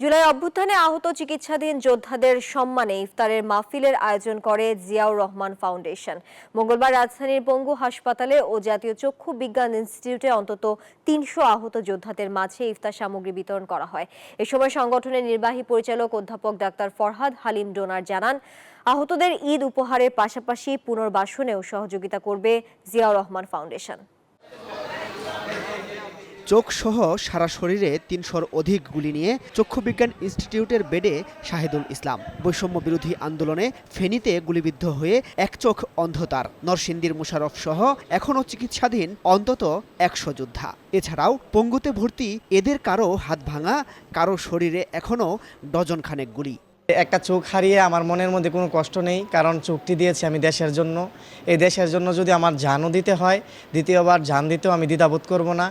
জুলাই অভ্যুত্থানে আহত চিকিৎসাধীন যোদ্ধাদের সম্মানে ইফতারের মাহফিলের আয়োজন করে জিয়াউর রহমান ফাউন্ডেশন। মঙ্গলবার রাজধানীর পঙ্গু হাসপাতালে ও জাতীয় চক্ষু বিজ্ঞান ইনস্টিটিউটে অন্তত ৩০০ আহত যোদ্ধাদের মাঝে ইফতার সামগ্রী বিতরণ করা হয়। এ সময় সংগঠনের নির্বাহী পরিচালক অধ্যাপক ডাক্তার ফরহাদ হালিম ডোনার জানান, আহতদের ঈদ উপহারের পাশাপাশি পুনর্বাসনেও সহযোগিতা করবে জিয়াউর রহমান ফাউন্ডেশন। চোখ সহ সারা শরীরে ৩০০-র অধিক গুলি নিয়ে চক্ষুবিজ্ঞান ইনস্টিটিউটের বেডে শাহিদুল ইসলাম। বৈষম্য বিরোধী আন্দোলনে ফেনীতে গুলিবিদ্ধ হয়ে এক চোখ অন্ধ তার। নরসিংদীর মোশাররফ সহ এখনও চিকিৎসাধীন অন্তত ১০০ যোদ্ধা। এছাড়াও পঙ্গুতে ভর্তি এদের কারো হাত ভাঙা, কারো শরীরে এখনও ডজন খানেক গুলি। একটা চোখ হারিয়ে আমার মনের মধ্যে কোনো কষ্ট নেই, কারণ চোখটি দিয়েছি আমি দেশের জন্য। এই দেশের জন্য যদি আমার জানও দিতে হয়, দ্বিতীয়বার জান দিতেও আমি দ্বিধাবোধ করব না।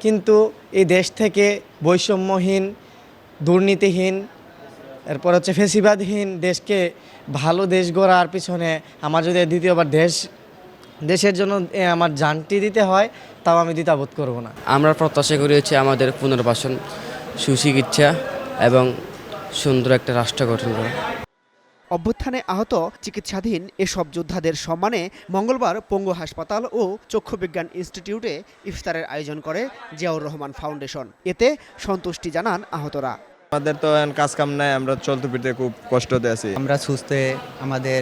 কিন্তু এই দেশ থেকে বৈষম্যহীন, দুর্নীতিহীন, এরপর হচ্ছে ফেসিবাদহীন দেশকে ভালো দেশ গড়ার পিছনে আমার যদি দ্বিতীয়বার দেশের জন্য আমার জানটি দিতে হয়, তাও আমি দ্বিধাবোধ করব না। আমরা প্রত্যাশা করি হচ্ছে আমাদের পুনর্বাসন, সুচিকিৎসা এবং সুন্দর একটা রাষ্ট্র গঠন করা। অভ্যুত্থানে আহত চিকিৎসাধীন এসব যোদ্ধাদের সম্মানে মঙ্গলবার পঙ্গু হাসপাতাল ও চক্ষুবিজ্ঞান ইনস্টিটিউটে ইফতারের আয়োজন করে জিয়াউর রহমান ফাউন্ডেশন। এতে সন্তুষ্টি জানান আহতরা। আমাদের তো কাজ কাম নাই, আমরা চলতে ফিরতে খুব কষ্টতে আছি। আমরা সুস্থ আমাদের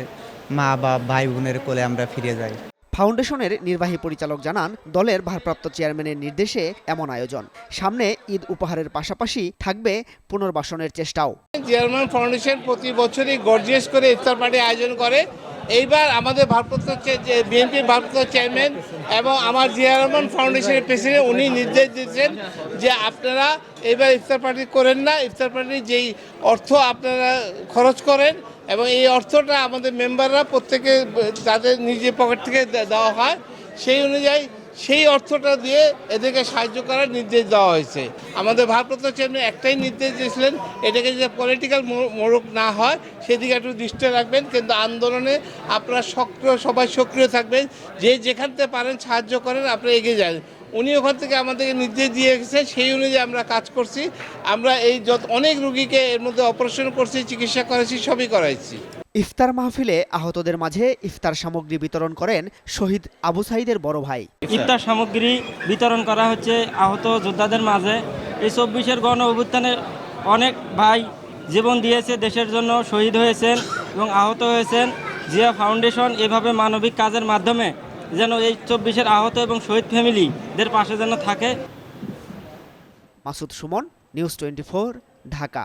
মা বা ভাই বোনের কোলে আমরা ফিরে যাই। ফাউন্ডেশনের নির্বাহী পরিচালক জানান, দলের ভারপ্রাপ্ত চেয়ারম্যানের নির্দেশে এমন আয়োজন। সামনে ঈদ উপহারের পাশাপাশি থাকবে পুনর্বাসনের চেষ্টাও। জিয়াউর রহমান ফাউন্ডেশন প্রতি বছরই গর্জিয়াস করে ইফতার পার্টি আয়োজন করে। এইবার আমাদের ভারপ্রাপ্ত বিএনপির ভারপ্রাপ্ত চেয়ারম্যান এবং আমার জিয়াউর রহমান ফাউন্ডেশনের প্রেসিডেন্ট উনি নির্দেশ দিয়েছেন যে আপনারা এইবার ইফতার পার্টি করেন না, ইফতার পার্টির যেই অর্থ আপনারা খরচ করেন এবং এই অর্থটা আমাদের মেম্বাররা প্রত্যেকে তাদের নিজের পকেট থেকে দেওয়া হয়, সেই অনুযায়ী সেই অর্থটা দিয়ে এদেরকে সাহায্য করার নির্দেশ দেওয়া হয়েছে। আমাদের ভারপ্রাপ্ত চেয়ারম্যান একটাই নির্দেশ দিয়েছিলেন, এটাকে যে পলিটিক্যাল মোড়ক না হয় সেদিকে একটু দৃষ্টি রাখবেন, কিন্তু আন্দোলনে আপনারা সবাই সক্রিয় থাকবেন, যে যেখান থেকে পারেন সাহায্য করেন, আপনারা এগিয়ে যান। উনি ওখান থেকে আমাদেরকে নির্দেশ দিয়ে গেছে, সেই অনুযায়ী আমরা কাজ করছি। আমরা এই অনেক রুগীকে এর মধ্যে অপারেশন করছি, চিকিৎসা করেছি, সবই করাইছি। ইফতার মাহফিলে আহতদের মাঝে ইফতার সামগ্রী বিতরণ করেন শহীদ আবু সাইদের বড় ভাই। ইফতার সামগ্রী বিতরণ করা হচ্ছে আহত যোদ্ধাদের মাঝে। এই ২৪-এর গণ অভ্যুত্থানে অনেক ভাই জীবন দিয়েছে, দেশের জন্য শহীদ হয়েছেন এবং আহত হয়েছেন। জিয়া ফাউন্ডেশন এভাবে মানবিক কাজের মাধ্যমে যেন এই ২৪-এর আহত এবং শহীদ ফ্যামিলিদের পাশে যেন থাকে। মাসুদ সুমন, নিউজ 24, ঢাকা।